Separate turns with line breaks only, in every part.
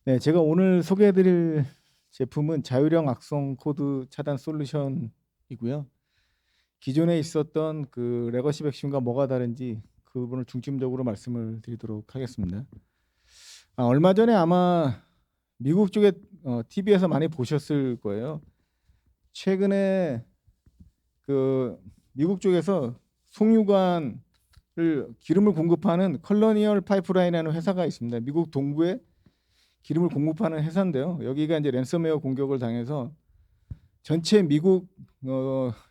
네, 제가 오늘 소개해드릴 제품은 자율형 악성 코드 차단 솔루션이고요. 기존에 있었던 그 레거시 백신과 뭐가 다른지 그 부분을 중점적으로 말씀을 드리도록 하겠습니다. 얼마 전에 아마 미국 쪽에 TV에서 많이 보셨을 거예요. 최근에 그 미국 쪽에서 송유관을 기름을 공급하는 컬러니얼 파이프라인이라는 회사가 있습니다. 미국 동부에 기름을 공급하는 회사인데요. 여기가 이제 랜섬웨어 공격을 당해서 전체 미국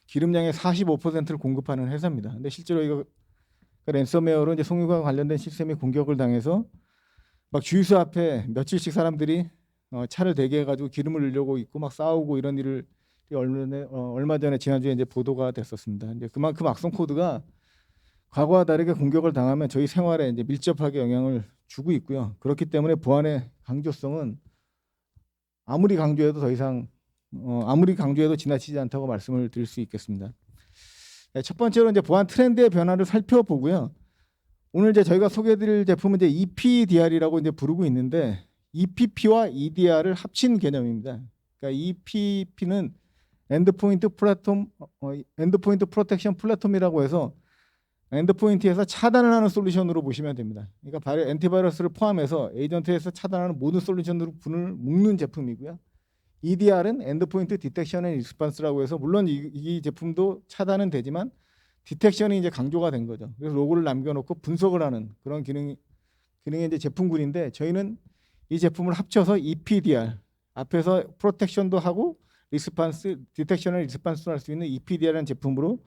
기름량의 45%를 공급하는 회사입니다. 근데 실제로 이거 랜섬웨어로 이제 송유관 관련된 시스템이 공격을 당해서 막 주유소 앞에 며칠씩 사람들이 차를 대기 해가지고 기름을 넣으려고 있고 막 싸우고 이런 일을 얼마 전에 지난주에 이제 보도가 됐었습니다. 이제 그만큼 악성 코드가 과거와 다르게 공격을 당하면 저희 생활에 이제 밀접하게 영향을 주고 있고요. 그렇기 때문에 보안의 강조성은 아무리 강조해도 더 이상 아무리 강조해도 지나치지 않다고 말씀을 드릴 수 있겠습니다. 네, 첫 번째로 이제 보안 트렌드의 변화를 살펴보고요. 오늘 이제 저희가 소개해드릴 제품은 이제 EPDR이라고 이제 부르고 있는데 EPP와 EDR을 합친 개념입니다. 그러니까 EPP는 엔드포인트 프로텍션 플랫폼이라고 해서 엔드포인트에서 차단을 하는 솔루션으로 보시면 됩니다. 그러니까 엔티바이러스를 포함해서 에이전트에서 차단하는 모든 솔루션으로 분을 묶는 제품이고요. EDR은 엔드포인트 디텍션 앤 리스폰스라고 해서 물론 이 제품도 차단은 되지만 디텍션이 이제 강조가 된 거죠. 그래서 로고를 남겨놓고 분석을 하는 그런 기능이 이제 제품군인데 저희는 이 제품을 합쳐서 EPDR 앞에서 프로텍션도 하고 리스폰스 디텍션 앤 리스폰스를 할 수 있는 EPDR이라는 제품으로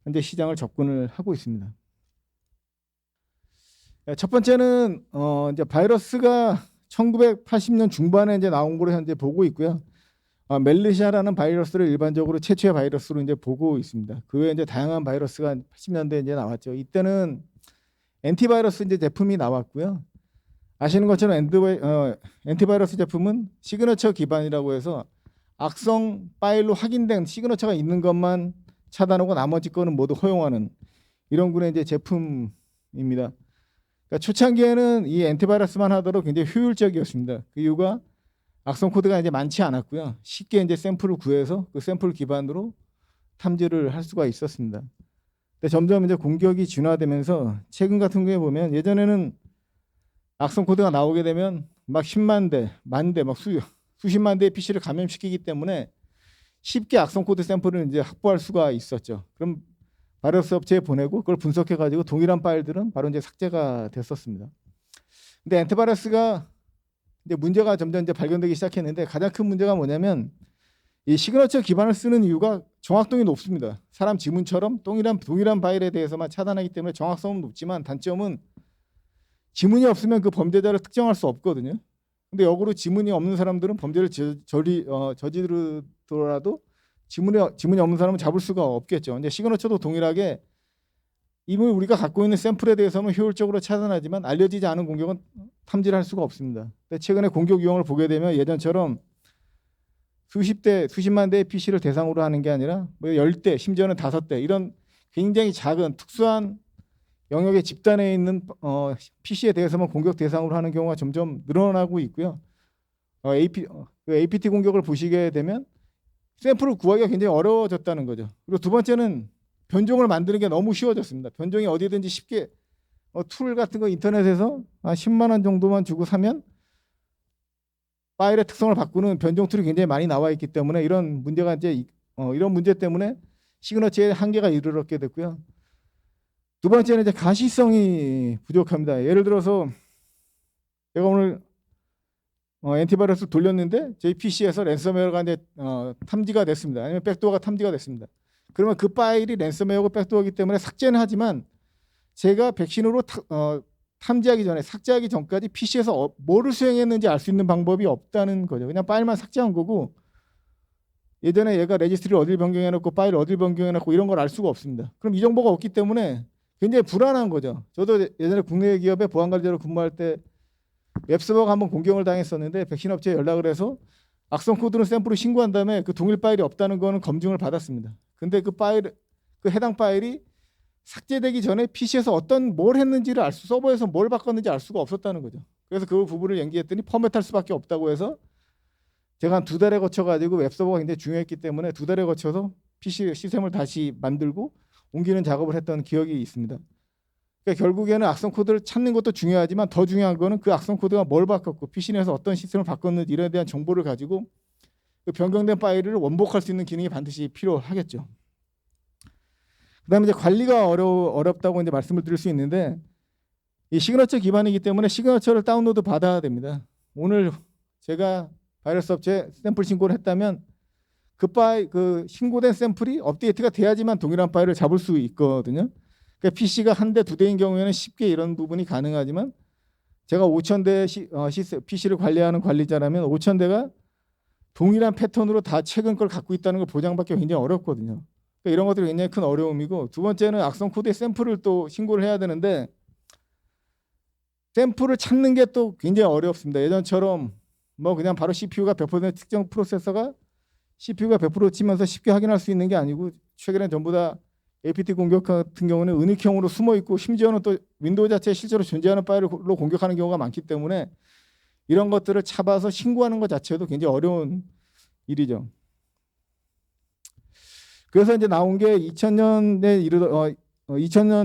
현재 시장을 접근을 하고 있습니다. 첫 번째는 이제 바이러스가 1980년 중반에 이제 나온 걸로 현재 보고 있고요. 멜리샤라는 바이러스를 일반적으로 최초의 바이러스로 이제 보고 있습니다. 그 외에 이제 다양한 바이러스가 80년대에 이제 나왔죠. 이때는 엔티바이러스 이제 제품이 나왔고요. 아시는 것처럼 엔티바이러스 제품은 시그너처 기반이라고 해서 악성 파일로 확인된 시그너처가 있는 것만 차단하고 나머지 거는 모두 허용하는 이런 군의 이제 제품입니다. 그러니까 초창기에는 이 엔티바이러스만 하더라도 굉장히 효율적이었습니다. 그 이유가 악성 코드가 이제 많지 않았고요. 쉽게 이제 샘플을 구해서 그 샘플 기반으로 탐지를 할 수가 있었습니다. 근데 점점 이제 공격이 진화되면서 최근 같은 경우에 보면 예전에는 악성 코드가 나오게 되면 막 10만 대, 만 대, 막 수십만 대의 PC를 감염시키기 때문에 쉽게 악성 코드 샘플을 이제 확보할 수가 있었죠. 그럼 바이러스 업체에 보내고 그걸 분석해 가지고 동일한 파일들은 바로 이제 삭제가 됐었습니다. 근데 엔티바이러스가 이제 문제가 점점 이제 발견되기 시작했는데 가장 큰 문제가 뭐냐면 이 시그너처 기반을 쓰는 이유가 정확도가 높습니다. 사람 지문처럼 동일한 파일에 대해서만 차단하기 때문에 정확성은 높지만 단점은 지문이 없으면 그 범죄자를 특정할 수 없거든요. 근데 역으로 지문이 없는 사람들은 범죄를 저지르더라도 지문이 없는 사람은 잡을 수가 없겠죠. 이제 시그너처도 동일하게 이미 우리가 갖고 있는 샘플에 대해서는 효율적으로 차단하지만 알려지지 않은 공격은 탐지를 할 수가 없습니다. 근데 최근에 공격 유형을 보게 되면 예전처럼 수십 대, 수십만 대의 PC를 대상으로 하는 게 아니라 뭐 10대, 심지어는 5대 이런 굉장히 작은 특수한 영역의 집단에 있는 PC에 대해서만 공격 대상으로 하는 경우가 점점 늘어나고 있고요. APT 공격을 보시게 되면 샘플을 구하기가 굉장히 어려워졌다는 거죠. 그리고 두 번째는 변종을 만드는 게 너무 쉬워졌습니다. 변종이 어디든지 쉽게 툴 같은 거 인터넷에서 10만 원 정도만 주고 사면 파일의 특성을 바꾸는 변종 툴이 굉장히 많이 나와 있기 때문에 이런 문제가 이제 이런 문제 때문에 시그너처의 한계가 이르렀게 됐고요. 두 번째는 이제 가시성이 부족합니다. 예를 들어서 제가 오늘 엔티바이러스 돌렸는데 저희 PC에서 랜섬웨어가 이제 탐지가 됐습니다. 아니면 백도어가 탐지가 됐습니다. 그러면 그 파일이 랜섬웨어고 백도어이기 때문에 삭제는 하지만 제가 백신으로 탐지하기 전에 삭제하기 전까지 PC에서 뭐를 수행했는지 알 수 있는 방법이 없다는 거죠. 그냥 파일만 삭제한 거고 예전에 얘가 레지스트리를 어딜 변경해놓고 파일 어딜 변경해놓고 이런 걸 알 수가 없습니다. 그럼 이 정보가 없기 때문에 굉장히 불안한 거죠. 저도 예전에 국내 기업의 보안관리자로 근무할 때 웹서버가 한번 공격을 당했었는데 백신 업체에 연락을 해서 악성 코드는 샘플을 신고한 다음에 그 동일 파일이 없다는 거는 검증을 받았습니다. 근데 그 해당 파일이 삭제되기 전에 PC에서 뭘 했는지를 서버에서 뭘 바꿨는지 알 수가 없었다는 거죠. 그래서 그 부분을 연기했더니 포맷할 수밖에 없다고 해서 제가 한 2달에 거쳐 가지고 웹서버가 굉장히 중요했기 때문에 2달에 거쳐서 PC 시스템을 다시 만들고 옮기는 작업을 했던 기억이 있습니다. 그러니까 결국에는 악성 코드를 찾는 것도 중요하지만 더 중요한 거는 그 악성 코드가 뭘 바꿨고 PC 내에서 어떤 시스템을 바꿨는지 이에 대한 정보를 가지고 그 변경된 파일을 원복할 수 있는 기능이 반드시 필요하겠죠. 그다음에 이제 관리가 어렵다고 이제 말씀을 드릴 수 있는데 이 시그너처 기반이기 때문에 시그너처를 다운로드 받아야 됩니다. 오늘 제가 바이러스 업체에 샘플 신고를 했다면 그 신고된 샘플이 업데이트가 돼야지만 동일한 파일을 잡을 수 있거든요. 그러니까 PC가 한 대, 2대인 경우에는 쉽게 이런 부분이 가능하지만 제가 5,000대 PC를 관리하는 관리자라면 5,000대가 동일한 패턴으로 다 최근 걸 갖고 있다는 걸 보장받기 굉장히 어렵거든요. 그러니까 이런 것들이 굉장히 큰 어려움이고, 두 번째는 악성 코드의 샘플을 또 신고를 해야 되는데 샘플을 찾는 게 또 굉장히 어렵습니다. 예전처럼 뭐 그냥 바로 CPU가 100% 특정 프로세서가 CPU가 100% 치면서 쉽게 확인할 수 있는 게 아니고, 최근에 전부 다 APT 공격 같은 경우는 은닉형으로 숨어 있고 심지어는 또 윈도우 자체에 실제로 존재하는 파일로 공격하는 경우가 많기 때문에 이런 것들을 잡아서 신고하는 것 자체도 굉장히 어려운 일이죠. 그래서 이제 나온 게 2000년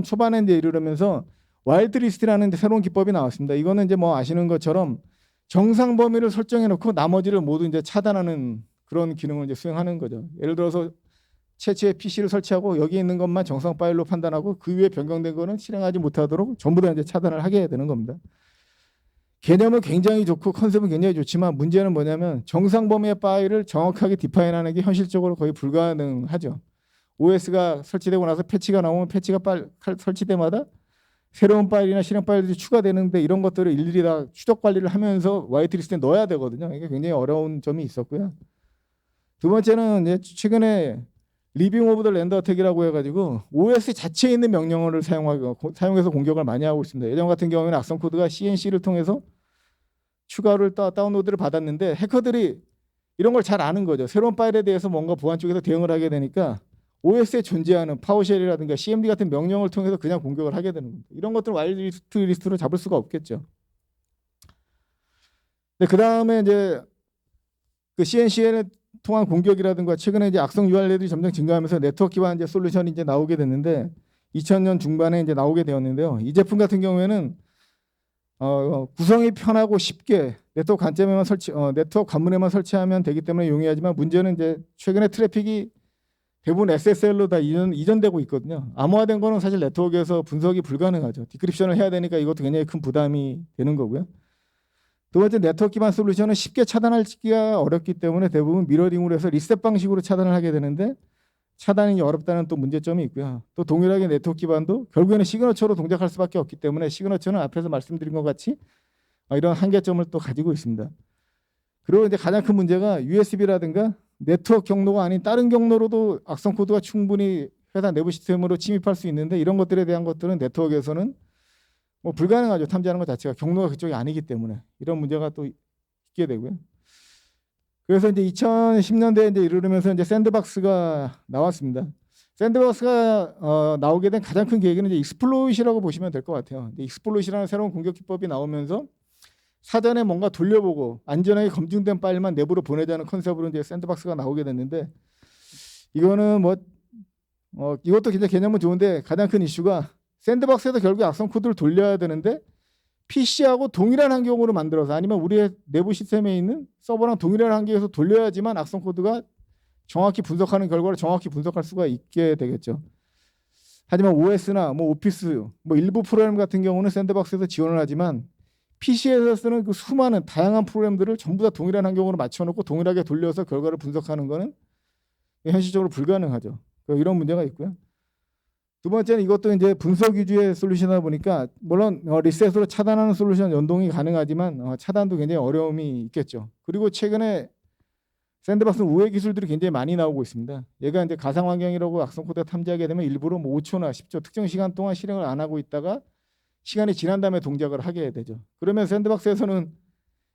초반에 이제 이르면서 와일드 리스트라는 새로운 기법이 나왔습니다. 이거는 이제 뭐 아시는 것처럼 정상 범위를 설정해 놓고 나머지를 모두 이제 차단하는 그런 기능을 이제 수행하는 거죠. 예를 들어서 최초의 PC를 설치하고 여기 있는 것만 정상 파일로 판단하고 그 위에 변경된 거는 실행하지 못하도록 전부 다 이제 차단을 하게 되는 겁니다. 개념은 굉장히 좋고 컨셉은 굉장히 좋지만 문제는 뭐냐면 정상 범위의 파일을 정확하게 디파인하는 게 현실적으로 거의 불가능하죠. OS가 설치되고 나서 패치가 나오면 패치가 설치 때마다 새로운 파일이나 실행 파일들이 추가되는데 이런 것들을 일일이 다 추적 관리를 하면서 화이트리스트에 넣어야 되거든요. 이게 굉장히 어려운 점이 있었고요. 두 번째는 이제 최근에 리빙 오브 더 랜드 어택이라고 해가지고 OS 자체에 있는 명령어를 사용해서 공격을 많이 하고 있습니다. 예전 같은 경우에는 악성 코드가 CNC를 통해서 추가를 다운로드를 받았는데 해커들이 이런 걸 잘 아는 거죠. 새로운 파일에 대해서 뭔가 보안 쪽에서 대응을 하게 되니까 OS에 존재하는 파워쉘이라든가 CMD 같은 명령을 통해서 그냥 공격을 하게 되는 겁니다. 이런 것들은 와일드 리스트로 잡을 수가 없겠죠. 그 다음에 이제 그 CNC에 통한 공격이라든가 최근에 이제 악성 URL들이 점점 증가하면서 네트워크 기반 이제 솔루션이 이제 나오게 됐는데 2000년 중반에 이제 나오게 되었는데요. 이 제품 같은 경우에는 구성이 편하고 쉽게 네트워크 관점에만 네트워크 관문에만 설치하면 되기 때문에 용이하지만 문제는 이제 최근에 트래픽이 대부분 SSL로 다 이전되고 있거든요. 암호화된 거는 사실 네트워크에서 분석이 불가능하죠. 디크립션을 해야 되니까 이것도 굉장히 큰 부담이 되는 거고요. 두 번째, 네트워크 기반 솔루션은 쉽게 차단하기가 어렵기 때문에 대부분 미러링으로 해서 리셋 방식으로 차단을 하게 되는데 차단이 어렵다는 또 문제점이 있고요. 또 동일하게 네트워크 기반도 결국에는 시그너처로 동작할 수밖에 없기 때문에 시그너처는 앞에서 말씀드린 것 같이 이런 한계점을 또 가지고 있습니다. 그리고 이제 가장 큰 문제가 USB라든가 네트워크 경로가 아닌 다른 경로로도 악성 코드가 충분히 회사 내부 시스템으로 침입할 수 있는데 이런 것들에 대한 것들은 네트워크에서는 뭐 불가능하죠. 탐지하는 것 자체가 경로가 그쪽이 아니기 때문에 이런 문제가 또 있게 되고요. 그래서 이제 2010년대에 이제 이르면서 이제 샌드박스가 나왔습니다. 샌드박스가 나오게 된 가장 큰 계기는 이제 익스플로잇이라고 보시면 될 것 같아요. 익스플로잇이라는 새로운 공격 기법이 나오면서 사전에 뭔가 돌려보고 안전하게 검증된 파일만 내부로 보내자는 컨셉으로 이제 샌드박스가 나오게 됐는데 이거는 뭐 이것도 굉장히 개념은 좋은데 가장 큰 이슈가 샌드박스에서 결국 악성 코드를 돌려야 되는데 PC하고 동일한 환경으로 만들어서 아니면 우리의 내부 시스템에 있는 서버랑 동일한 환경에서 돌려야지만 악성 코드가 정확히 분석하는 결과를 정확히 분석할 수가 있게 되겠죠. 하지만 OS나 뭐 오피스 뭐 일부 프로그램 같은 경우는 샌드박스에서 지원을 하지만 PC에서 쓰는 그 수많은 다양한 프로그램들을 전부 다 동일한 환경으로 맞춰놓고 동일하게 돌려서 결과를 분석하는 것은 현실적으로 불가능하죠. 이런 문제가 있고요. 두 번째는 이것도 이제 분석 위주의 솔루션이다 보니까 물론 리셋으로 차단하는 솔루션 연동이 가능하지만 차단도 굉장히 어려움이 있겠죠. 그리고 최근에 샌드박스 우회 기술들이 굉장히 많이 나오고 있습니다. 얘가 이제 가상 환경이라고 악성 코드가 탐지하게 되면 일부러 뭐 5초나 10초 특정 시간 동안 실행을 안 하고 있다가 시간이 지난 다음에 동작을 하게 되죠. 그러면 샌드박스에서는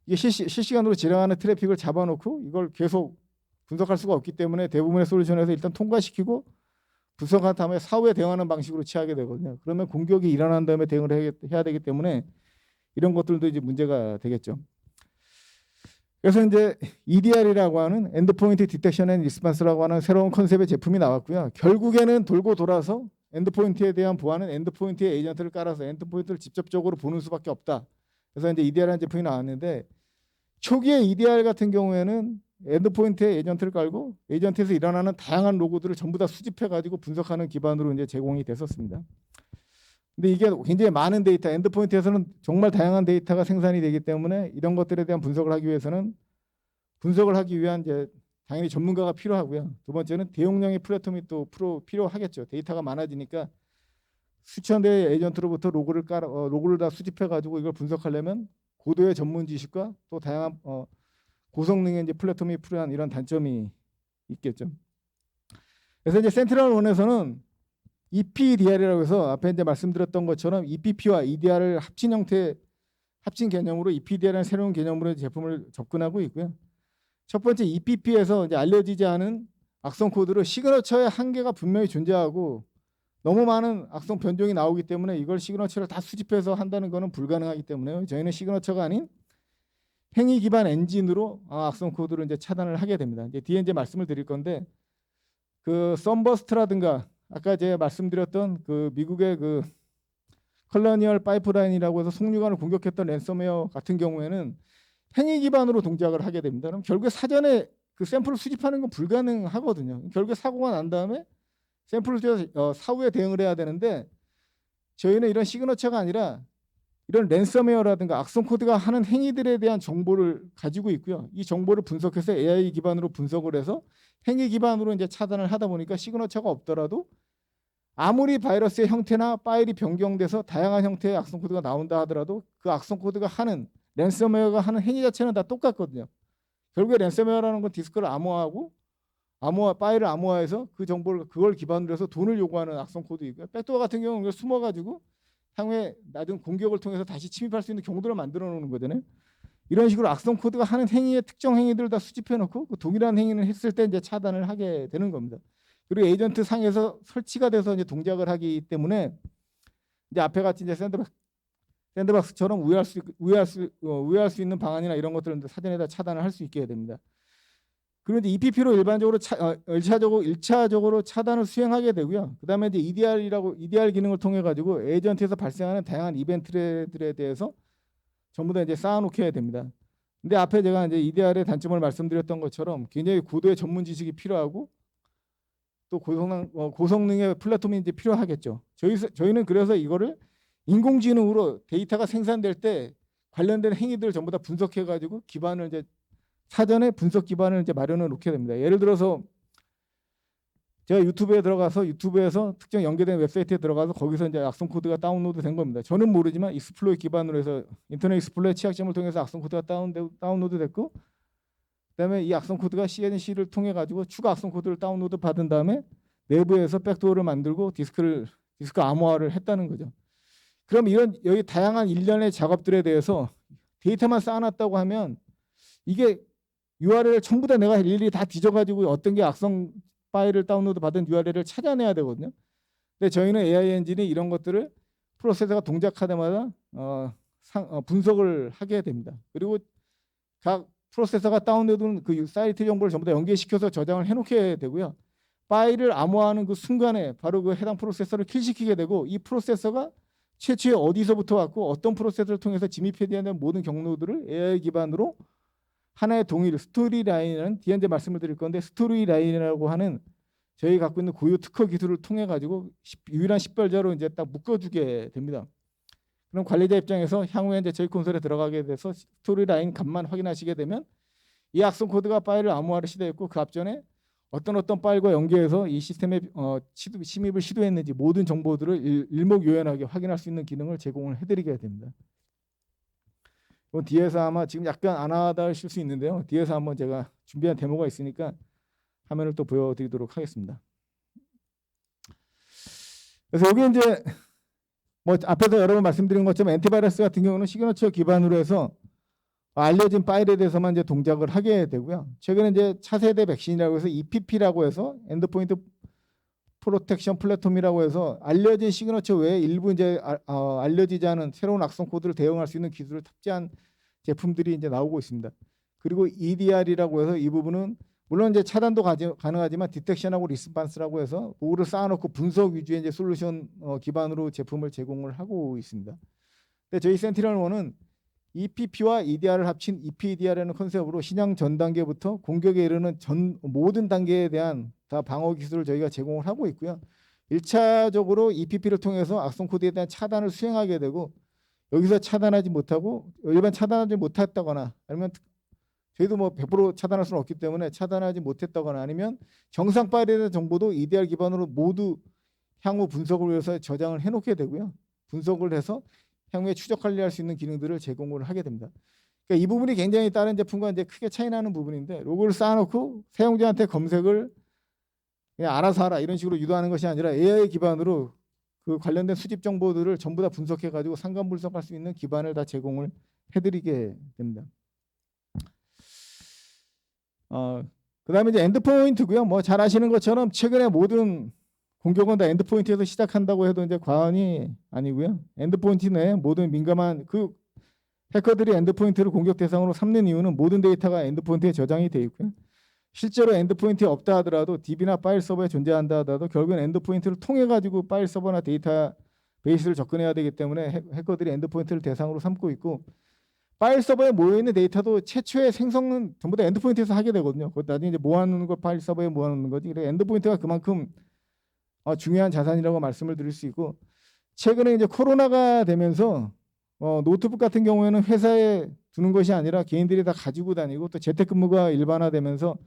이게 실시간으로 지나가는 트래픽을 잡아놓고 이걸 계속 분석할 수가 없기 때문에 대부분의 솔루션에서 일단 통과시키고 분석한 다음에 사후에 대응하는 방식으로 취하게 되거든요. 그러면 공격이 일어난 다음에 대응을 해야 되기 때문에 이런 것들도 이제 문제가 되겠죠. 그래서 이제 EDR이라고 하는 엔드포인트 디텍션 앤 리스폰스라고 하는 새로운 컨셉의 제품이 나왔고요. 결국에는 돌고 돌아서 엔드포인트에 대한 보안은 엔드포인트에 에이전트를 깔아서 엔드포인트를 직접적으로 보는 수밖에 없다. 그래서 이제 EDR이라는 제품이 나왔는데 초기에 EDR 같은 경우에는 엔드포인트에 에이전트를 깔고 에이전트에서 일어나는 다양한 로그들을 전부 다 수집해가지고 분석하는 기반으로 이제 제공이 됐었습니다. 근데 이게 굉장히 많은 데이터, 엔드포인트에서는 정말 다양한 데이터가 생산이 되기 때문에 이런 것들에 대한 분석을 하기 위해서는 분석을 하기 위한 이제 당연히 전문가가 필요하고요. 두 번째는 대용량의 플랫폼이 또 필요하겠죠. 데이터가 많아지니까 수천 대의 에이전트로부터 로그를 다 수집해가지고 이걸 분석하려면 고도의 전문 지식과 또 다양한 고성능의 이제 플랫폼이 필요한 이런 단점이 있겠죠. 그래서 이제 센트럴원에서는 EPDR이라고 해서 앞에 이제 말씀드렸던 것처럼 EPP와 EDR을 합친 개념으로 EPDR이라는 새로운 개념으로 제품을 접근하고 있고요. 첫 번째 EPP에서 이제 알려지지 않은 악성 코드로 시그너처의 한계가 분명히 존재하고 너무 많은 악성 변종이 나오기 때문에 이걸 시그너처를 다 수집해서 한다는 것은 불가능하기 때문에 저희는 시그너처가 아닌 행위 기반 엔진으로 악성 코드를 이제 차단을 하게 됩니다. 이제 뒤에 이제 말씀을 드릴 건데 그 썬버스트라든가 아까 제가 말씀드렸던 그 미국의 그 컬러니얼 파이프라인이라고 해서 송유관을 공격했던 랜섬웨어 같은 경우에는 행위 기반으로 동작을 하게 됩니다. 그럼 결국에 사전에 그 샘플을 수집하는 건 불가능하거든요. 결국에 사고가 난 다음에 샘플을 사후에 대응을 해야 되는데 저희는 이런 시그너처가 아니라 이런 랜섬웨어라든가 악성 코드가 하는 행위들에 대한 정보를 가지고 있고요. 이 정보를 분석해서 AI 기반으로 분석을 해서 행위 기반으로 이제 차단을 하다 보니까 시그너처가 없더라도 아무리 바이러스의 형태나 파일이 변경돼서 다양한 형태의 악성 코드가 나온다 하더라도 그 악성 코드가 하는 랜섬웨어가 하는 행위 자체는 다 똑같거든요. 결국에 랜섬웨어라는 건 디스크를 파일을 암호화해서 그 정보를 그걸 기반으로 해서 돈을 요구하는 악성 코드이고요. 백도어 같은 경우는 숨어가지고 향후에 나중 공격을 통해서 다시 침입할 수 있는 경로들을 만들어 놓는 거잖아요. 이런 식으로 악성 코드가 하는 행위의 특정 행위들을 다 수집해 놓고 그 동일한 행위를 했을 때 이제 차단을 하게 되는 겁니다. 그리고 에이전트 상에서 설치가 돼서 이제 동작을 하기 때문에 이제 앞에 같이 이제 샌드박스처럼 우회할 수 있는 방안이나 이런 것들은 사전에다 차단을 할 수 있게 됩니다. 그리고 이제 EPP로 일반적으로 1차적으로 차단을 수행하게 되고요. 그다음에 이제 EDR 기능을 통해 가지고 에이전트에서 발생하는 다양한 이벤트들에 대해서 전부 다 이제 쌓아놓게 됩니다. 근데 앞에 제가 이제 EDR의 단점을 말씀드렸던 것처럼 굉장히 고도의 전문 지식이 필요하고 또 고성능의 플랫폼이 이제 필요하겠죠. 저희는 그래서 이거를 인공지능으로 데이터가 생산될 때 관련된 행위들을 전부 다 분석해 가지고 기반을 이제 사전에 분석 기반을 이제 마련해 놓게 됩니다. 예를 들어서 제가 유튜브에서 특정 연계된 웹사이트에 들어가서 거기서 이제 악성 코드가 다운로드 된 겁니다. 저는 모르지만 익스플로이 기반으로 해서 인터넷 익스플로의 취약점을 통해서 악성 코드가 다운로드 됐고 그다음에 이 악성 코드가 CNC를 통해 가지고 추가 악성 코드를 다운로드 받은 다음에 내부에서 백도어를 만들고 디스크 암호화를 했다는 거죠. 그럼 여기 다양한 일련의 작업들에 대해서 데이터만 쌓아놨다고 하면 이게 URL을 전부 다 내가 일일이 다 뒤져가지고 어떤 게 악성 파일을 다운로드 받은 URL을 찾아내야 되거든요. 근데 저희는 AI 엔진이 이런 것들을 프로세서가 동작하자마자 분석을 하게 됩니다. 그리고 각 프로세서가 다운로드된 그 사이트 정보를 전부 다 연계시켜서 저장을 해놓게 되고요. 파일을 암호화하는 그 순간에 바로 그 해당 프로세서를 킬시키게 되고 이 프로세서가 최초에 어디서부터 왔고 어떤 프로세서를 통해서 진입해야 되는 모든 경로들을 AI 기반으로 하나의 동일 스토리 라인은 뒤에 이제 말씀을 드릴 건데 스토리 라인이라고 하는 저희 갖고 있는 고유 특허 기술을 통해 가지고 유일한 식별자로 이제 딱 묶어주게 됩니다. 그럼 관리자 입장에서 향후에 이제 저희 콘솔에 들어가게 돼서 스토리 라인 값만 확인하시게 되면 이 악성 코드가 파일을 암호화를 시도했고 그 앞전에 어떤 파일과 연계해서 이 시스템에 침입을 시도했는지 모든 정보들을 일목요연하게 확인할 수 있는 기능을 제공을 해드리게 됩니다. 뒤에서 아마 지금 약간 안 와닿으실 수 있는데요. 뒤에서 한번 제가 준비한 데모가 있으니까 화면을 또 보여드리도록 하겠습니다. 그래서 여기 이제 뭐 앞에서 여러 번 말씀드린 것처럼 엔티바이러스 같은 경우는 시그너처 기반으로 해서 알려진 파일에 대해서만 이제 동작을 하게 되고요. 최근에 이제 차세대 백신이라고 해서 EPP라고 해서 엔드포인트 프로텍션 플랫폼이라고 해서 알려진 시그너처 외에 일부 이제 알려지지 않은 새로운 악성 코드를 대응할 수 있는 기술을 탑재한 제품들이 이제 나오고 있습니다. 그리고 EDR이라고 해서 이 부분은 물론 이제 차단도 가능하지만 디텍션하고 리스판스라고 해서 보호를 쌓아놓고 분석 위주의 이제 솔루션 기반으로 제품을 제공을 하고 있습니다. 근데 저희 센티널1은 EPP와 EDR을 합친 EPEDR이라는 컨셉으로 신형 전 단계부터 공격에 이르는 모든 단계에 대한 다 방어 기술을 저희가 제공을 하고 있고요. 1차적으로 EPP를 통해서 악성 코드에 대한 차단을 수행하게 되고 여기서 차단하지 못하고 일반 차단하지 못했다거나 아니면 저희도 뭐 100% 차단할 수는 없기 때문에 차단하지 못했다거나 아니면 정상 파일에 대한 정보도 EDR 기반으로 모두 향후 분석을 위해서 저장을 해놓게 되고요. 분석을 해서 향후에 추적 관리할 수 있는 기능들을 제공을 하게 됩니다. 그러니까 이 부분이 굉장히 다른 제품과 이제 크게 차이 나는 부분인데 로고를 쌓아놓고 사용자한테 검색을 그냥 알아서 하라 이런 식으로 유도하는 것이 아니라 AI 기반으로 그 관련된 수집 정보들을 전부 다 분석해가지고 상관 분석할 수 있는 기반을 다 제공을 해드리게 됩니다. 그다음에 이제 엔드포인트고요. 뭐 잘 아시는 것처럼 최근에 모든 공격은 다 엔드포인트에서 시작한다고 해도 이제 과언이 아니고요. 엔드포인트 내 모든 민감한 그 해커들이 엔드포인트를 공격 대상으로 삼는 이유는 모든 데이터가 엔드포인트에 저장이 되어 있고요. 실제로 엔드포인트에 없다 하더라도 DB나 파일 서버에 존재한다 하더라도 결국은 엔드포인트를 통해 가지고 파일 서버나 데이터 베이스를 접근해야 되기 때문에 해커들이 엔드포인트를 대상으로 삼고 있고 파일 서버에 모여있는 데이터도 최초의 생성은 전부 다 엔드포인트에서 하게 되거든요. 나중에 이제 모아놓는 거 파일 서버에 모아놓는 거지. 그래서 엔드포인트가 그만큼 중요한 자산이라고 말씀을 드릴 수 있고 최근에 이제 코로나가 되면서 노트북 같은 경우에는 회사에 두는 것이 아니라 개인들이 다 가지고 다니고 또 재택근무가 일반화되면서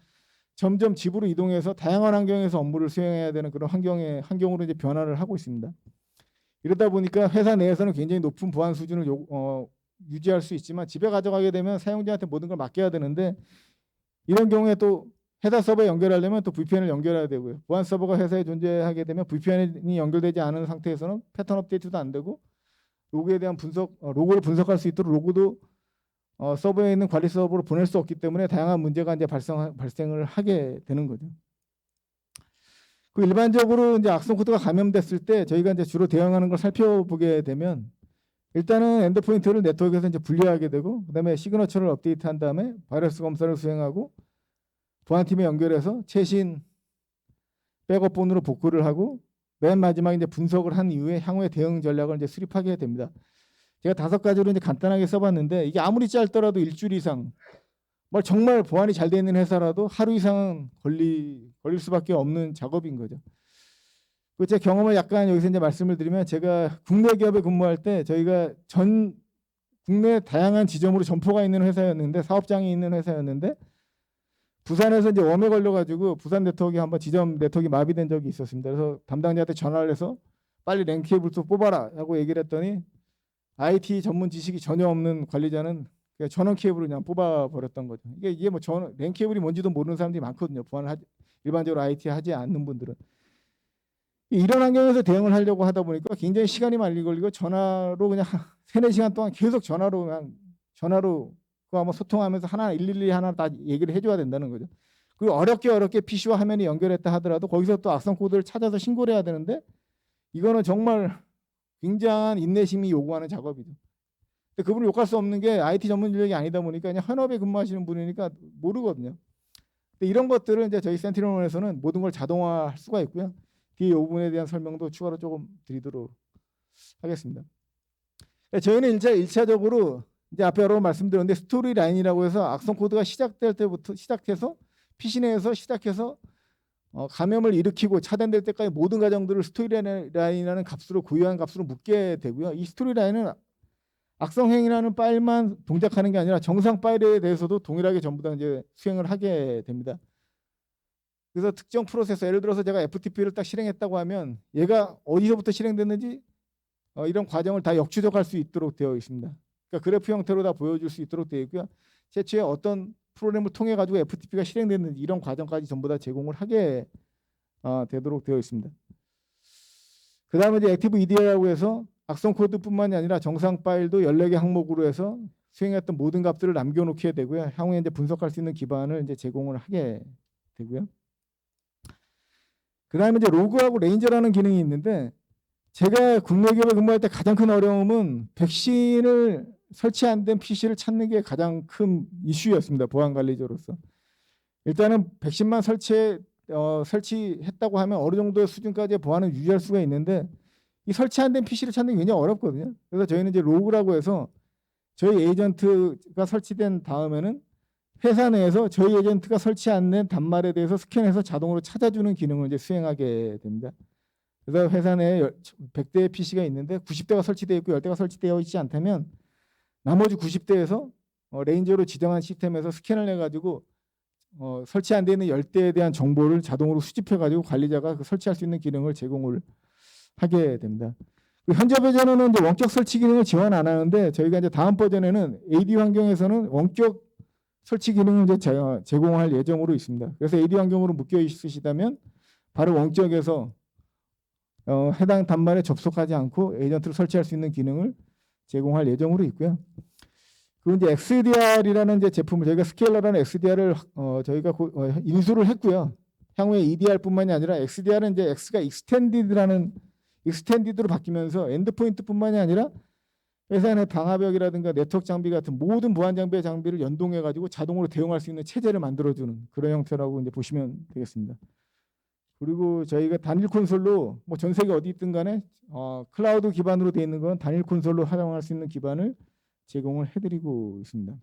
점점 집으로 이동해서 다양한 환경에서 업무를 수행해야 되는 그런 환경으로 이제 변화를 하고 있습니다. 이러다 보니까 회사 내에서는 굉장히 높은 보안 수준을 유지할 수 있지만 집에 가져가게 되면 사용자한테 모든 걸 맡겨야 되는데 이런 경우에 또 회사 서버에 연결하려면 또 VPN을 연결해야 되고요. 보안 서버가 회사에 존재하게 되면 VPN이 연결되지 않은 상태에서는 패턴 업데이트도 안 되고 로그에 대한 로그를 분석할 수 있도록 로그도 서버에 있는 관리 서버로 보낼 수 없기 때문에 다양한 문제가 이제 발생을 하게 되는 거죠. 그 일반적으로 이제 악성 코드가 감염됐을 때 저희가 이제 주로 대응하는 걸 살펴보게 되면 일단은 엔드포인트를 네트워크에서 이제 분리하게 되고 그다음에 시그너처를 업데이트한 다음에 바이러스 검사를 수행하고 보안팀에 연결해서 최신 백업본으로 복구를 하고 맨 마지막에 이제 분석을 한 이후에 향후의 대응 전략을 이제 수립하게 됩니다. 제가 5가지로 이제 간단하게 써봤는데 이게 아무리 짧더라도 일주일 이상 정말 보안이 잘 돼 있는 회사라도 하루 이상은 걸릴 수밖에 없는 작업인 거죠. 제 경험을 약간 여기서 이제 말씀을 드리면 제가 국내 기업에 근무할 때 저희가 전 국내 다양한 지점으로 점포가 있는 회사였는데 사업장이 있는 회사였는데 부산에서 이제 웜에 걸려가지고 부산 네트워크가 한번 지점 네트워크가 마비된 적이 있었습니다. 그래서 담당자한테 전화를 해서 빨리 랜 케이블 또 뽑아라 라고 얘기를 했더니 IT 전문 지식이 전혀 없는 관리자는 그냥 전원 케이블을 그냥 뽑아버렸던 거죠. 이게 뭐 랜 케이블이 뭔지도 모르는 사람들이 많거든요. 일반적으로 IT 하지 않는 분들은. 이런 환경에서 대응을 하려고 하다 보니까 굉장히 시간이 많이 걸리고 전화로 그냥 3-4시간 동안 계속 전화로 그거 한번 소통하면서 하나 112 하나 다 얘기를 해줘야 된다는 거죠. 그리고 어렵게 PC와 화면이 연결했다 하더라도 거기서 또 악성 코드를 찾아서 신고를 해야 되는데 이거는 정말 굉장한 인내심이 요구하는 작업이죠. 근데 그분을 욕할 수 없는 게 IT 전문 인력이 아니다 보니까 그냥 현업에 근무하시는 분이니까 모르거든요. 근데 이런 것들을 이제 저희 센티널에서는 모든 걸 자동화할 수가 있고요. 뒤에 이 부분에 대한 설명도 추가로 조금 드리도록 하겠습니다. 저희는 1차적으로 이제 앞에 여러 번 말씀드렸는데 스토리 라인이라고 해서 악성 코드가 시작될 때부터 시작해서 PC 내에서 시작해서 감염을 일으키고 차단될 때까지 모든 과정들을 스토리 라인이라는 값으로 고유한 값으로 묶게 되고요. 이 스토리 라인은 악성 행위라는 파일만 동작하는 게 아니라 정상 파일에 대해서도 동일하게 전부 다 이제 수행을 하게 됩니다. 그래서 특정 프로세서 예를 들어서 제가 FTP를 딱 실행했다고 하면 얘가 어디서부터 실행됐는지 이런 과정을 다 역추적할 수 있도록 되어 있습니다. 그러니까 그래프 형태로 다 보여줄 수 있도록 되어 있고요. 최초에 어떤 프로그램을 통해 가지고 FTP가 실행됐는지 이런 과정까지 전부 다 제공을 하게 되도록 되어 있습니다. 그 다음에 이제 액티브 EDR이라고 해서 악성 코드뿐만이 아니라 정상 파일도 14개 항목으로 해서 수행했던 모든 값들을 남겨놓게 되고요. 향후에 이제 분석할 수 있는 기반을 이제 제공을 하게 되고요. 그다음에 이제 로그하고 레인저라는 기능이 있는데, 제가 국내 기업에 근무할 때 가장 큰 어려움은 백신을 설치 안 된 PC를 찾는 게 가장 큰 이슈였습니다. 보안 관리자로서. 일단은 백신만 설치했다고 하면 어느 정도의 수준까지의 보안을 유지할 수가 있는데, 이 설치 안 된 PC를 찾는 게 굉장히 어렵거든요. 그래서 저희는 이제 로그라고 해서 저희 에이전트가 설치된 다음에는 회사 내에서 저희 에이전트가 설치 안 된 단말에 대해서 스캔해서 자동으로 찾아주는 기능을 이제 수행하게 됩니다. 그래서 회사 내에 100대의 PC가 있는데 90대가 설치되어 있고 10대가 설치되어 있지 않다면 나머지 90대에서 레인저로 지정한 시스템에서 스캔을 해가지고 설치 안 되어 있는 10대에 대한 정보를 자동으로 수집해가지고 관리자가 설치할 수 있는 기능을 제공을 하게 됩니다. 현재 버전은 이제 원격 설치 기능을 지원 안 하는데, 저희가 이제 다음 버전에는 AD 환경에서는 원격 설치 기능을 이제 제공할 예정으로 있습니다. 그래서 AD 환경으로 묶여 있으시다면 바로 원격에서 해당 단말에 접속하지 않고 에이전트를 설치할 수 있는 기능을 제공할 예정으로 있고요. 그리고 이제 XDR이라는 이제 제품을, 저희가 스케일러라는 XDR을 저희가 인수를 했고요. 향후에 EDR뿐만이 아니라 XDR은 이제 X가 익스텐디드로 바뀌면서 엔드포인트뿐만이 아니라 회사 내 방화벽이라든가 네트워크 장비 같은 모든 보안 장비를 연동해 가지고 자동으로 대응할 수 있는 체제를 만들어주는 그런 형태라고 이제 보시면 되겠습니다. 그리고 저희가 단일 콘솔로 뭐 전 세계 어디 있든 간에 클라우드 기반으로 되어 있는 건 단일 콘솔로 활용할 수 있는 기반을 제공을 해드리고 있습니다.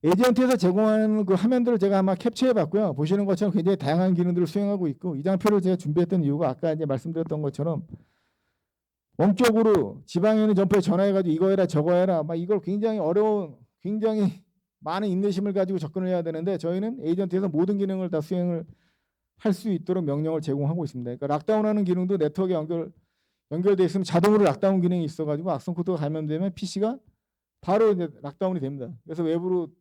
에이전트에서 제공하는 그 화면들을 제가 아마 캡처해 봤고요. 보시는 것처럼 굉장히 다양한 기능들을 수행하고 있고, 이 장표를 제가 준비했던 이유가 아까 이제 말씀드렸던 것처럼 원격으로 지방에 있는 점포에 전화해가지고 이거 해라 저거 해라 막 이걸 굉장히 많은 인내심을 가지고 접근을 해야 되는데, 저희는 에이전트에서 모든 기능을 다 수행을 할 수 있도록 명령을 제공하고 있습니다. 그러니까 락다운하는 기능도 네트워크에 연결돼 있으면 자동으로 락다운 기능이 있어가지고 악성 코드가 감염되면 PC가 바로 이제 락다운이 됩니다. 그래서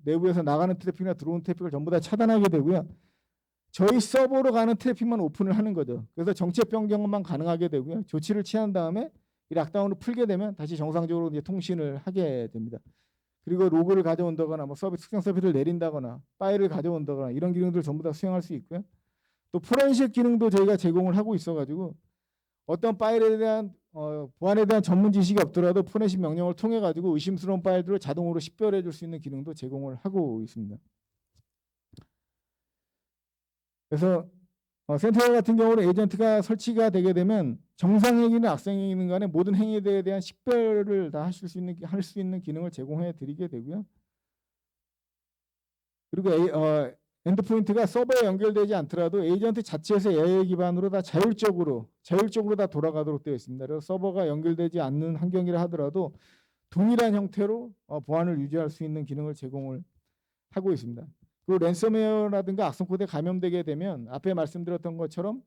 내부에서 나가는 트래픽이나 들어오는 트래픽을 전부 다 차단하게 되고요. 저희 서버로 가는 트래픽만 오픈을 하는 거죠. 그래서 정체 변경만 가능하게 되고요. 조치를 취한 다음에 이 락다운을 풀게 되면 다시 정상적으로 이제 통신을 하게 됩니다. 그리고 로그를 가져온다거나 뭐 특정 서비스를 내린다거나 파일을 가져온다거나 이런 기능들 전부 다 수행할 수 있고요. 또 포렌식 기능도 저희가 제공을 하고 있어가지고 어떤 파일에 대한 보안에 대한 전문 지식이 없더라도 포렌식 명령을 통해 가지고 의심스러운 파일들을 자동으로 식별해 줄 수 있는 기능도 제공을 하고 있습니다. 그래서 센트럴 같은 경우는 에이전트가 설치가 되게 되면 정상행위는 악성행위는 간에 모든 행위에 대한 식별을 다 할 수 있는 기능을 제공해 드리게 되고요. 그리고 엔드포인트가 서버에 연결되지 않더라도 에이전트 자체에서 AI 기반으로 다 자율적으로 다 돌아가도록 되어 있습니다. 그래서 서버가 연결되지 않는 환경이라 하더라도 동일한 형태로 보안을 유지할 수 있는 기능을 제공을 하고 있습니다. 그리고 랜섬웨어라든가 악성 코드에 감염되게 되면 앞에 말씀드렸던 것처럼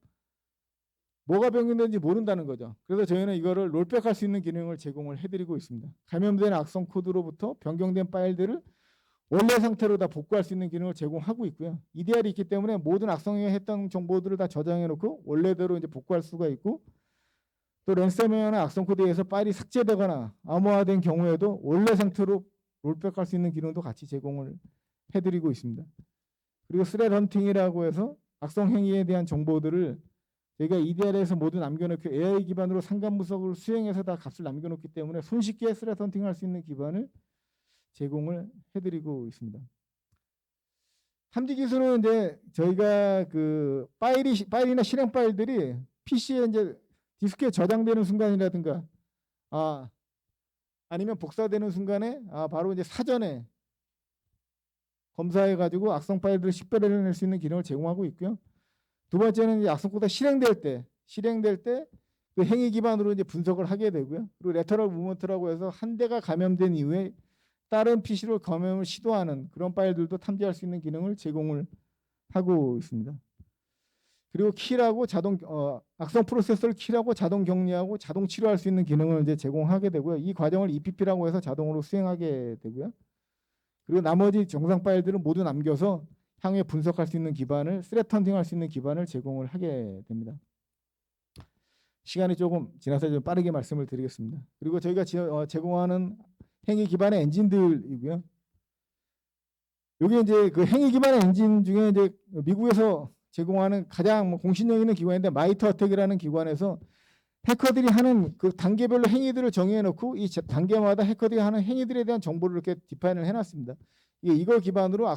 뭐가 변경되는지 모른다는 거죠. 그래서 저희는 이거를 롤백할 수 있는 기능을 제공을 해드리고 있습니다. 감염된 악성 코드로부터 변경된 파일들을 원래 상태로 다 복구할 수 있는 기능을 제공하고 있고요. EDR이 있기 때문에 모든 악성행위 했던 정보들을 다 저장해 놓고 원래대로 이제 복구할 수가 있고, 또 랜섬웨어나 악성 코드에 의해서 파일이 삭제되거나 암호화된 경우에도 원래 상태로 롤백할 수 있는 기능도 같이 제공을 해드리고 있습니다. 그리고 스레드 헌팅이라고 해서 악성 행위에 대한 정보들을 저희가 EDR에서 모두 남겨놓고 AI 기반으로 상관분석을 수행해서 다 값을 남겨놓기 때문에 손쉽게 스레드 헌팅할 수 있는 기반을 제공을 해드리고 있습니다. 탐지 기술은 이제 저희가 그 파일이나 실행 파일들이 PC에 이제 디스크에 저장되는 순간이라든가 아니면 복사되는 순간에 바로 이제 사전에 검사해가지고 악성 파일들을 식별해낼 수 있는 기능을 제공하고 있고요. 두 번째는 이제 악성 코드가 실행될 때 그 행위 기반으로 이제 분석을 하게 되고요. 그리고 레터럴 무브먼트라고 해서 한 대가 감염된 이후에 다른 PC로 감염을 시도하는 그런 파일들도 탐지할 수 있는 기능을 제공을 하고 있습니다. 그리고 키라고 악성 프로세서를 키라고 자동 격리하고 자동 치료할 수 있는 기능을 이제 제공하게 되고요. 이 과정을 EPP라고 해서 자동으로 수행하게 되고요. 그리고 나머지 정상 파일들은 모두 남겨서 향후에 분석할 수 있는 기반을 스레트 헌팅할 수 있는 기반을 제공을 하게 됩니다. 시간이 조금 지나서 좀 빠르게 말씀을 드리겠습니다. 그리고 저희가 제공하는 행위 기반의 엔진들이고요. 여기 이제 그 행위 기반의 엔진 중에 이제 미국에서 제공하는 가장 뭐 공신력 있는 기관인데 마이터 어택이라는 기관에서 해커들이 하는 그 단계별로 행위들을 정해 놓고 이 단계마다 해커들이 하는 행위들에 대한 정보를 이렇게 디파인을 해놨습니다. 이걸 기반으로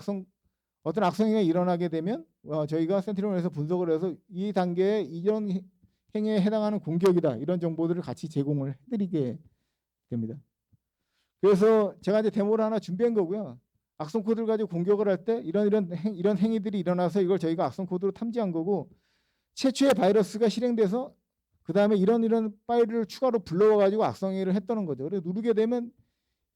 어떤 악성행위가 일어나게 되면 저희가 센티널에서 분석을 해서 이 단계에 이런 행위에 해당하는 공격이다 이런 정보들을 같이 제공을 해드리게 됩니다. 그래서 제가 이제 데모를 하나 준비한 거고요. 악성 코드를 가지고 공격을 할 때 이런 행위들이 일어나서 이걸 저희가 악성 코드로 탐지한 거고 최초의 바이러스가 실행돼서 그 다음에 이런 파일을 추가로 불러와가지고 악성행위를 했다는 거죠. 그래서 누르게 되면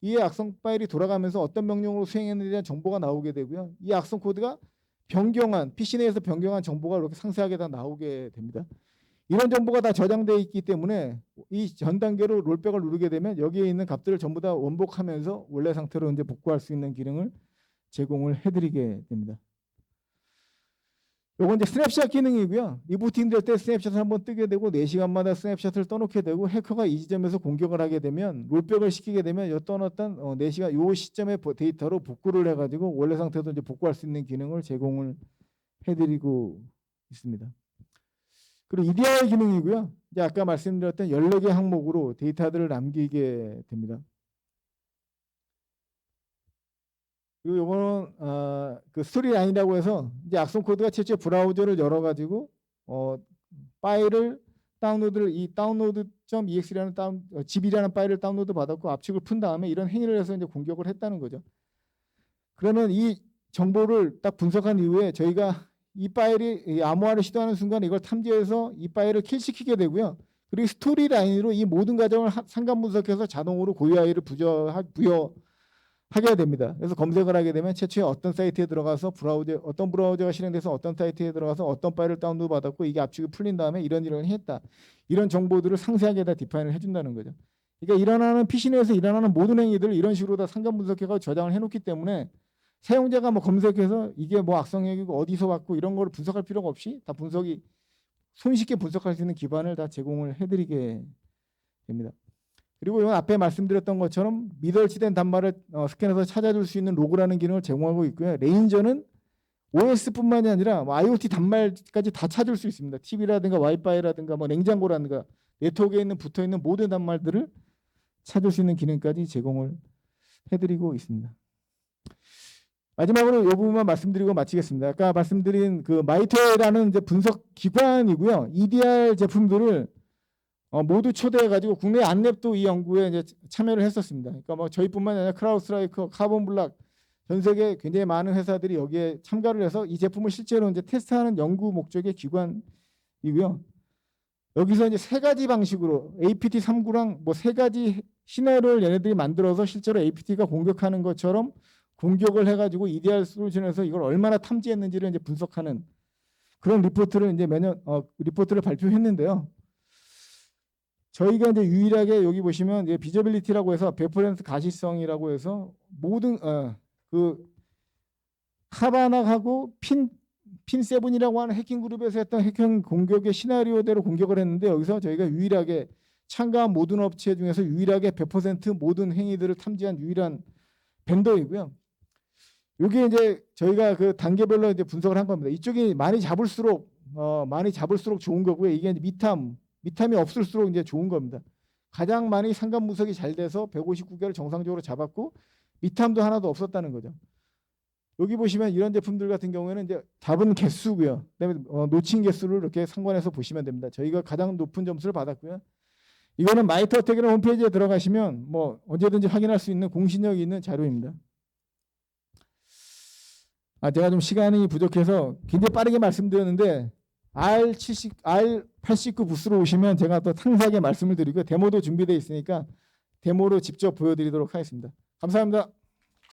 이 악성 파일이 돌아가면서 어떤 명령으로 수행했는지에 대한 정보가 나오게 되고요. 이 악성 코드가 PC 내에서 변경한 정보가 이렇게 상세하게 다 나오게 됩니다. 이런 정보가 다 저장되어 있기 때문에 이 전 단계로 롤백을 누르게 되면 여기에 있는 값들을 전부 다 원복하면서 원래 상태로 이제 복구할 수 있는 기능을 제공을 해드리게 됩니다. 요건 이제 스냅샷 기능이고요. 리부팅 될 때 스냅샷을 한번 뜨게 되고 4시간마다 스냅샷을 떠놓게 되고 해커가 이 지점에서 공격을 하게 되면 롤백을 시키게 되면 떠났던 4시간 요 시점의 데이터로 복구를 해가지고 원래 상태로 이제 복구할 수 있는 기능을 제공을 해드리고 있습니다. 그리고 EDR 기능이고요. 이제 아까 말씀드렸던 14개 항목으로 데이터들을 남기게 됩니다. 그리고 요거는 그 스토리라인이라고 해서 이제 악성 코드가 최초에 브라우저를 열어가지고 파일을 이 download.exe라는 zip이라는 파일을 다운로드 받았고 압축을 푼 다음에 이런 행위를 해서 이제 공격을 했다는 거죠. 그러면 이 정보를 딱 분석한 이후에 저희가 이 파일이 암호화를 시도하는 순간 이걸 탐지해서 이 파일을 킬시키게 되고요. 그리고 스토리 라인으로 이 모든 과정을 상간 분석해서 자동으로 고유 아이를 부여하게 됩니다. 그래서 검색을 하게 되면 최초에 어떤 사이트에 들어가서 어떤 브라우저가 실행돼서 어떤 사이트에 들어가서 어떤 파일을 다운로드 받았고 이게 압축이 풀린 다음에 이런 했다. 이런 정보들을 상세하게 다 디파인을 해준다는 거죠. 그러니까 PC 내에서 일어나는 모든 행위들을 이런 식으로 다 상간 분석해서 저장을 해놓기 때문에 사용자가 뭐 검색해서 이게 뭐 악성행위고 어디서 왔고 이런 거를 분석할 필요가 없이 다 손쉽게 분석할 수 있는 기반을 다 제공을 해드리게 됩니다. 그리고 이건 앞에 말씀드렸던 것처럼 미덜치된 단말을 스캔해서 찾아줄 수 있는 로그라는 기능을 제공하고 있고요. 레인저는 OS뿐만이 아니라 뭐 IoT 단말까지 다 찾을 수 있습니다. TV라든가 와이파이라든가 뭐 냉장고라든가 네트워크에 붙어있는 모든 단말들을 찾을 수 있는 기능까지 제공을 해드리고 있습니다. 마지막으로 이 부분만 말씀드리고 마치겠습니다. 아까 말씀드린 그 마이터라는 이제 분석 기관이고요. EDR 제품들을 모두 초대해가지고 국내 안랩도 이 연구에 이제 참여를 했었습니다. 그러니까 뭐 저희뿐만 아니라 크라우드스트라이커, 카본블락 전 세계 굉장히 많은 회사들이 여기에 참가를 해서 이 제품을 실제로 이제 테스트하는 연구 목적의 기관이고요. 여기서 이제 3가지 방식으로 APT39랑 뭐 3가지 시나리오를 얘네들이 만들어서 실제로 APT가 공격하는 것처럼 공격을 해가지고 EDR 솔루션에서 이걸 얼마나 탐지했는지를 이제 분석하는 그런 리포트를 이제 매년 리포트를 발표했는데요. 저희가 이제 유일하게 여기 보시면 이제 비저빌리티라고 해서 100% 가시성이라고 해서 모든 그 하바나하고 핀7이라고 하는 해킹 그룹에서 했던 해킹 공격의 시나리오대로 공격을 했는데 여기서 저희가 유일하게 참가한 모든 업체 중에서 유일하게 100% 모든 행위들을 탐지한 유일한 벤더이고요. 이게 이제 저희가 그 단계별로 이제 분석을 한 겁니다. 이쪽이 많이 잡을수록 좋은 거고요. 이게 이제 미탐이 없을수록 이제 좋은 겁니다. 가장 많이 상간 분석이 잘 돼서 159개를 정상적으로 잡았고 미탐도 하나도 없었다는 거죠. 여기 보시면 이런 제품들 같은 경우에는 이제 잡은 개수고요. 그다음에 놓친 개수를 이렇게 상관해서 보시면 됩니다. 저희가 가장 높은 점수를 받았고요. 이거는 마이터어택이라는 홈페이지에 들어가시면 뭐 언제든지 확인할 수 있는 공신력이 있는 자료입니다. 제가 좀 시간이 부족해서 굉장히 빠르게 말씀드렸는데 R89 부스로 오시면 제가 또 상세하게 말씀을 드리고 데모도 준비되어 있으니까 데모로 직접 보여드리도록 하겠습니다. 감사합니다.